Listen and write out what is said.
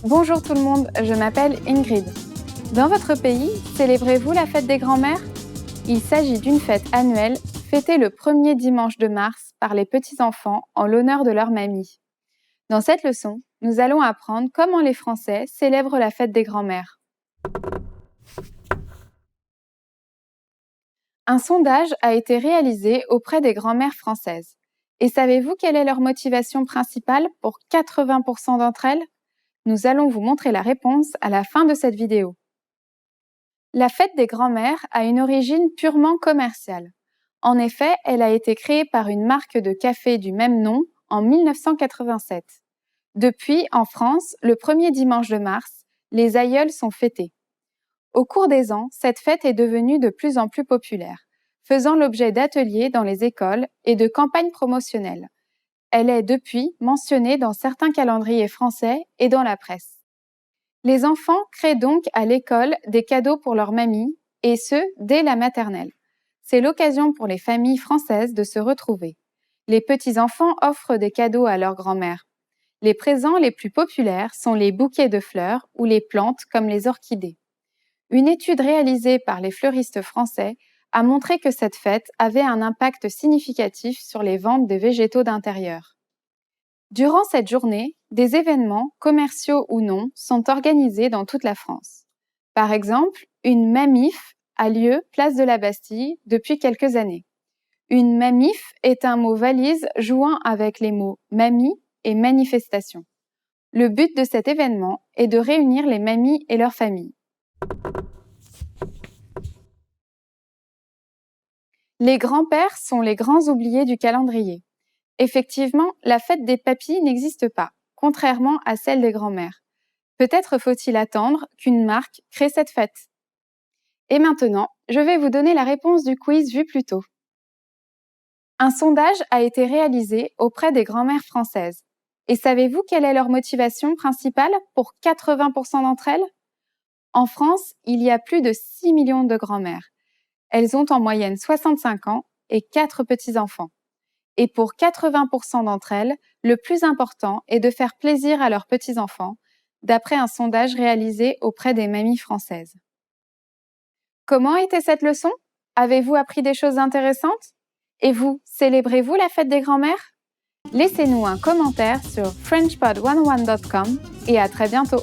Bonjour tout le monde, je m'appelle Ingrid. Dans votre pays, célébrez-vous la fête des grands-mères? Il s'agit d'une fête annuelle fêtée le premier dimanche de mars par les petits-enfants en l'honneur de leur mamie. Dans cette leçon, nous allons apprendre comment les Français célèbrent la fête des grands-mères. Un sondage a été réalisé auprès des grands-mères françaises. Et savez-vous quelle est leur motivation principale pour 80% d'entre elles? Nous allons vous montrer la réponse à la fin de cette vidéo. La fête des grands-mères a une origine purement commerciale. En effet, elle a été créée par une marque de café du même nom en 1987. Depuis, en France, le premier dimanche de mars, les aïeuls sont fêtés. Au cours des ans, cette fête est devenue de plus en plus populaire, faisant l'objet d'ateliers dans les écoles et de campagnes promotionnelles. Elle est depuis mentionnée dans certains calendriers français et dans la presse. Les enfants créent donc à l'école des cadeaux pour leur mamie, et ce, dès la maternelle. C'est l'occasion pour les familles françaises de se retrouver. Les petits-enfants offrent des cadeaux à leur grand-mère. Les présents les plus populaires sont les bouquets de fleurs ou les plantes comme les orchidées. Une étude réalisée par les fleuristes français a montré que cette fête avait un impact significatif sur les ventes des végétaux d'intérieur. Durant cette journée, des événements, commerciaux ou non, sont organisés dans toute la France. Par exemple, une mamif a lieu place de la Bastille depuis quelques années. Une mamif est un mot valise jouant avec les mots mamie et manifestation. Le but de cet événement est de réunir les mamies et leurs familles. Les grands-pères sont les grands oubliés du calendrier. Effectivement, la fête des papis n'existe pas, contrairement à celle des grands-mères. Peut-être faut-il attendre qu'une marque crée cette fête. Et maintenant, je vais vous donner la réponse du quiz vu plus tôt. Un sondage a été réalisé auprès des grands-mères françaises. Et savez-vous quelle est leur motivation principale pour 80% d'entre elles? En France, il y a plus de 6 millions de grands-mères. Elles ont en moyenne 65 ans et 4 petits-enfants. Et pour 80% d'entre elles, le plus important est de faire plaisir à leurs petits-enfants, d'après un sondage réalisé auprès des mamies françaises. Comment était cette leçon? Avez-vous appris des choses intéressantes? Et vous, célébrez-vous la fête des grands-mères? Laissez-nous un commentaire sur frenchpod101.com et à très bientôt!